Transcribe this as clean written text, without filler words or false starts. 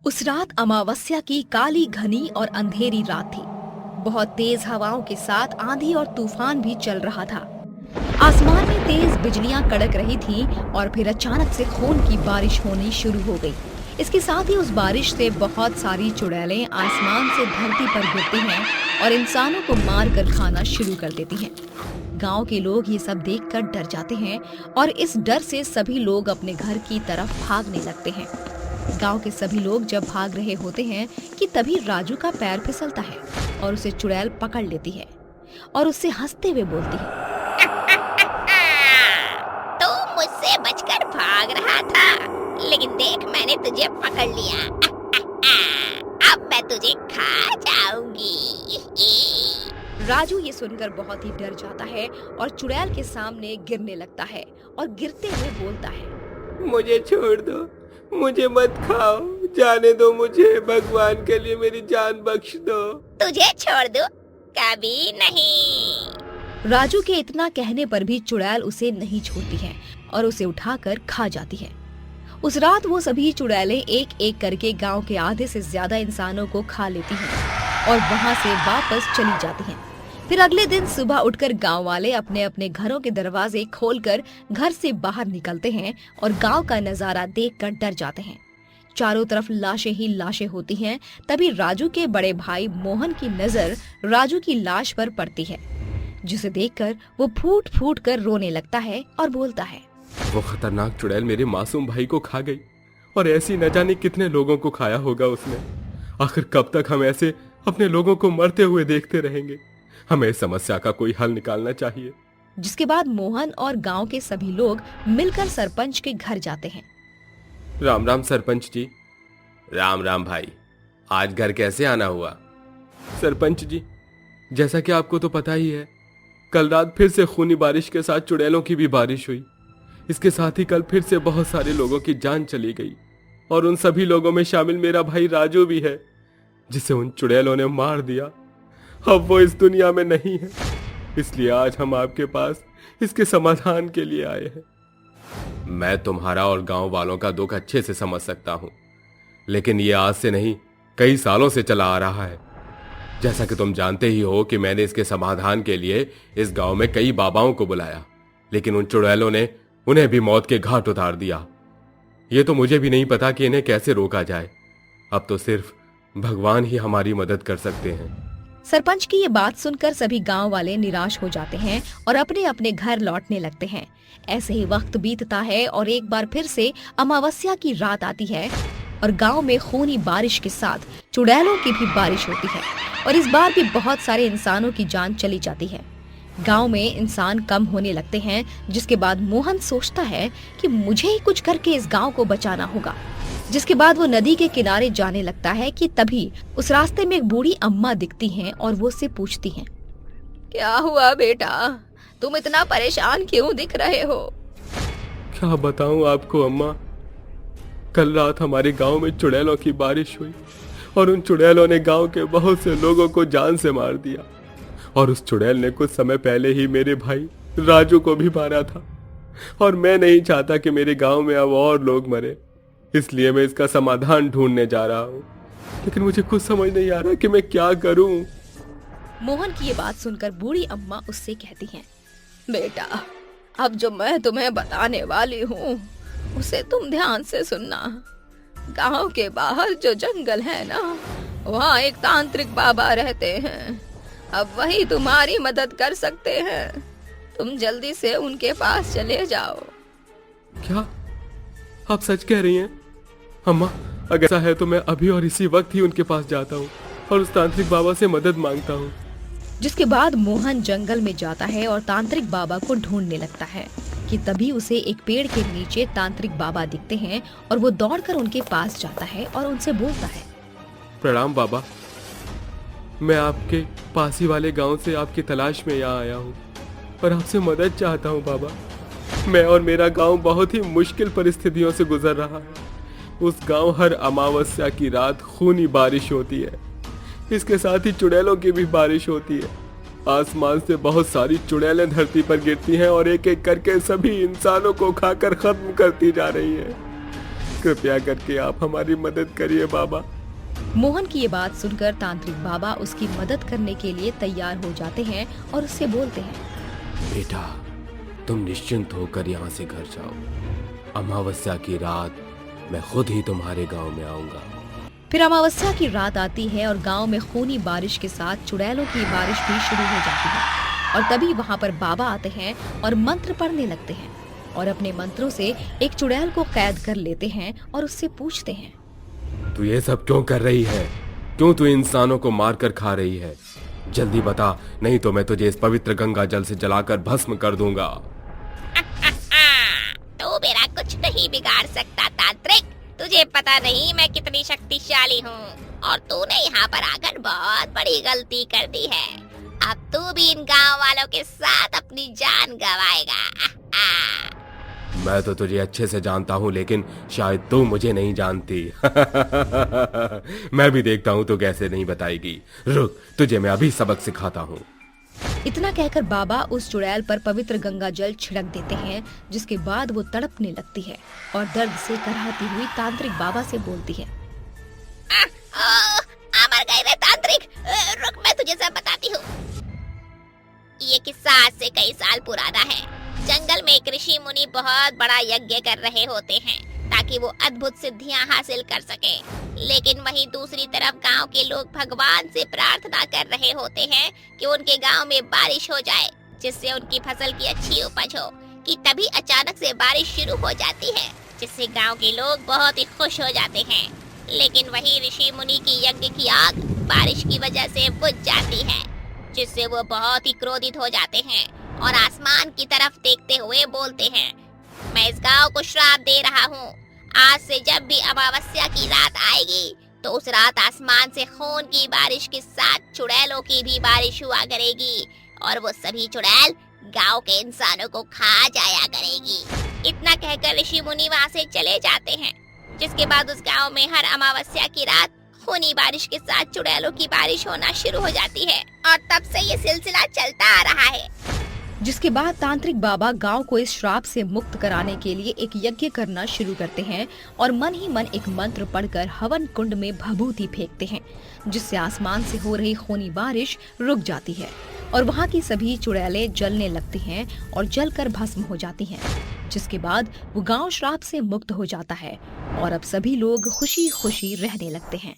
उस रात अमावस्या की काली घनी और अंधेरी रात थी। बहुत तेज हवाओं के साथ आंधी और तूफान भी चल रहा था। आसमान में तेज बिजलियां कड़क रही थीं और फिर अचानक से खून की बारिश होनी शुरू हो गई। इसके साथ ही उस बारिश से बहुत सारी चुड़ैलें आसमान से धरती पर गिरती हैं और इंसानों को मार कर खाना शुरू कर देती हैं। गांव के लोग ये सब देखकर डर जाते हैं और इस डर से सभी लोग अपने घर की तरफ भागने लगते हैं। गांव के सभी लोग जब भाग रहे होते हैं कि तभी राजू का पैर फिसलता है और उसे चुड़ैल पकड़ लेती है और उससे हंसते हुए बोलती है, तू मुझसे बचकर भाग रहा था, लेकिन देख मैंने तुझे पकड़ लिया। अब मैं तुझे खा जाऊंगी। राजू ये सुनकर बहुत ही डर जाता है और चुड़ैल के सामने गिरने लगता है और गिरते हुए बोलता है, मुझे छोड़ दो, मुझे मत खाओ, जाने दो मुझे, भगवान के लिए मेरी जान बख्श दो। तुझे छोड़ दूं? कभी नहीं। राजू के इतना कहने पर भी चुड़ैल उसे नहीं छोड़ती है और उसे उठाकर खा जाती है। उस रात वो सभी चुड़ैलें एक एक करके गांव के आधे से ज्यादा इंसानों को खा लेती हैं और वहां से वापस चली जाती हैं। फिर अगले दिन सुबह उठकर गांव वाले अपने अपने घरों के दरवाजे खोलकर घर से बाहर निकलते हैं और गांव का नजारा देखकर डर जाते हैं। चारों तरफ लाशें ही लाशें होती हैं। तभी राजू के बड़े भाई मोहन की नजर राजू की लाश पर पड़ती है, जिसे देखकर वो फूट फूट कर रोने लगता है और बोलता है, वो खतरनाक चुड़ैल मेरे मासूम भाई को खा गई और ऐसी न जाने कितने लोगों को खाया होगा उसने। आखिर कब तक हम ऐसे अपने लोगों को मरते हुए देखते रहेंगे? हमें इस समस्या का कोई हल निकालना चाहिए। जिसके बाद मोहन और गांव के सभी लोग मिलकर सरपंच के घर जाते हैं। राम राम सरपंच जी। राम राम भाई, आज घर कैसे आना हुआ? सरपंच जी, जैसा कि आपको तो पता ही है, कल रात फिर से खूनी बारिश के साथ चुड़ैलों की भी बारिश हुई। इसके साथ ही कल फिर से बहुत सारे लोगों की जान चली गई और उन सभी लोगों में शामिल मेरा भाई राजू भी है, जिसे उन चुड़ैलों ने मार दिया। अब वो इस दुनिया में नहीं है, इसलिए आज हम आपके पास इसके समाधान के लिए आए हैं। मैं तुम्हारा और गांव वालों का दुख अच्छे से समझ सकता हूं, लेकिन ये आज से नहीं कई सालों से चला आ रहा है। जैसा कि तुम जानते ही हो कि मैंने इसके समाधान के लिए इस गांव में कई बाबाओं को बुलाया, लेकिन उन चुड़ैलों ने उन्हें भी मौत के घाट उतार दिया। ये तो मुझे भी नहीं पता कि इन्हें कैसे रोका जाए। अब तो सिर्फ भगवान ही हमारी मदद कर सकते हैं। सरपंच की ये बात सुनकर सभी गांव वाले निराश हो जाते हैं और अपने अपने घर लौटने लगते हैं। ऐसे ही वक्त बीतता है और एक बार फिर से अमावस्या की रात आती है और गांव में खूनी बारिश के साथ चुड़ैलों की भी बारिश होती है और इस बार भी बहुत सारे इंसानों की जान चली जाती है। गांव में इंसान कम होने लगते हैं, जिसके बाद मोहन सोचता है कि मुझे ही कुछ करके इस गांव को बचाना होगा। जिसके बाद वो नदी के किनारे जाने लगता है कि तभी उस रास्ते में एक बूढ़ी अम्मा दिखती हैं और वो उससे पूछती हैं, क्या हुआ बेटा, तुम इतना परेशान क्यों दिख रहे हो? क्या बताऊं आपको अम्मा, कल रात हमारे गांव में चुड़ैलों की बारिश हुई और उन चुड़ैलों ने गांव के बहुत से लोगों को जान से मार दिया और उस चुड़ैल ने कुछ समय पहले ही मेरे भाई राजू को भी मारा था और मैं नहीं चाहता कि मेरे गांव में अब और लोग मरे, इसलिए मैं इसका समाधान ढूंढने जा रहा हूँ, लेकिन मुझे कुछ समझ नहीं आ रहा कि मैं क्या करूँ। मोहन की ये बात सुनकर बूढ़ी अम्मा उससे कहती हैं, बेटा, अब जो मैं तुम्हें बताने वाली हूँ उसे तुम ध्यान से सुनना। गांव के बाहर जो जंगल है ना, वहाँ एक तांत्रिक बाबा रहते हैं। अब वही तुम्हारी मदद कर सकते हैं। तुम जल्दी से उनके पास चले जाओ। क्या आप सच कह रही हैं अम्मा? अगर ऐसा है तो मैं अभी और इसी वक्त ही उनके पास जाता हूँ और उस तांत्रिक बाबा से मदद मांगता हूँ। जिसके बाद मोहन जंगल में जाता है और तांत्रिक बाबा को ढूंढने लगता है कि तभी उसे एक पेड़ के नीचे तांत्रिक बाबा दिखते हैं और वो दौड़कर उनके पास जाता है और उनसे बोलता है, प्रणाम बाबा, मैं आपके पास ही वाले गांव से आपकी तलाश में यहाँ आया हूँ और आपसे मदद चाहता हूँ बाबा। मैं और मेरा गांव बहुत ही मुश्किल परिस्थितियों से गुजर रहा है। उस गांव हर अमावस्या की रात खूनी बारिश होती है, इसके साथ ही चुड़ैलों की भी बारिश होती है। आसमान से बहुत सारी चुड़ैलें धरती पर गिरती हैं और एक एक करके सभी इंसानों को खाकर खत्म करती जा रही हैं। कृपया करके आप हमारी मदद करिए बाबा। मोहन की ये बात सुनकर तांत्रिक बाबा उसकी मदद करने के लिए तैयार हो जाते हैं और उससे बोलते हैं, बेटा तुम निश्चिंत होकर यहाँ से घर जाओ। अमावस्या की रात मैं खुद ही तुम्हारे गांव में आऊंगा। फिर अमावस्या की रात आती है और गांव में खूनी बारिश के साथ चुड़ैलों की बारिश भी शुरू हो जाती है। और तभी वहां पर बाबा आते हैं और मंत्र पढ़ने लगते हैं और अपने मंत्रों से एक चुड़ैल को कैद कर लेते हैं और उससे पूछते हैं, तू ये सब क्यों कर रही है? क्यों तू इंसानों को मारकर खा रही है? जल्दी बता, नहीं तो मैं तुझे इस पवित्र गंगा जल से जलाकर भस्म कर दूंगा। तू मेरा कुछ नहीं बिगाड़ सकता तांत्रिक। तुझे पता नहीं मैं कितनी शक्तिशाली हूँ और तूने यहाँ पर आकर बहुत बड़ी गलती कर दी है। अब तू भी इन गांव वालों के साथ अपनी जान गवाएगा। मैं तो तुझे अच्छे से जानता हूँ, लेकिन शायद तू मुझे नहीं जानती। मैं भी देखता हूँ तो कैसे नहीं बताएगी। रुक, तुझे मैं अभी सबक सिखाता हूँ। इतना कहकर बाबा उस चुड़ैल पर पवित्र गंगा जल छिड़क देते हैं, जिसके बाद वो तड़पने लगती है और दर्द से कराहती हुई तांत्रिक बाबा से बोलती है, मर गए रे तांत्रिक। रुक, मैं तुझे सब बताती हूँ। ये किस्सा आज से कई साल पुराना है। जंगल में एक ऋषि मुनि बहुत बड़ा यज्ञ कर रहे होते हैं ताकि वो अद्भुत सिद्धियां हासिल कर सके। लेकिन वहीं दूसरी तरफ गांव के लोग भगवान से प्रार्थना कर रहे होते हैं कि उनके गांव में बारिश हो जाए, जिससे उनकी फसल की अच्छी उपज हो। कि तभी अचानक से बारिश शुरू हो जाती है, जिससे गांव के लोग बहुत ही खुश हो जाते हैं। लेकिन वही ऋषि मुनि की यज्ञ की आग बारिश की वजह से बुझ जाती है, जिससे वो बहुत ही क्रोधित हो जाते हैं और आसमान की तरफ देखते हुए बोलते हैं, मैं इस गांव को श्राप दे रहा हूँ। आज से जब भी अमावस्या की रात आएगी तो उस रात आसमान से खून की बारिश के साथ चुड़ैलों की भी बारिश हुआ करेगी और वो सभी चुड़ैल गांव के इंसानों को खा जाया करेगी। इतना कहकर ऋषि मुनि वहाँ से चले जाते हैं, जिसके बाद उस गांव में हर अमावस्या की रात खूनी बारिश के साथ चुड़ैलों की बारिश होना शुरू हो जाती है और तब से ये सिलसिला चलता आ रहा है। जिसके बाद तांत्रिक बाबा गांव को इस श्राप से मुक्त कराने के लिए एक यज्ञ करना शुरू करते हैं और मन ही मन एक मंत्र पढ़कर हवन कुंड में भभूति फेंकते हैं, जिससे आसमान से हो रही खूनी बारिश रुक जाती है और वहां की सभी चुड़ैलें जलने लगती हैं और जलकर भस्म हो जाती हैं। जिसके बाद वो गांव श्राप से मुक्त हो जाता है और अब सभी लोग खुशी खुशी रहने लगते हैं।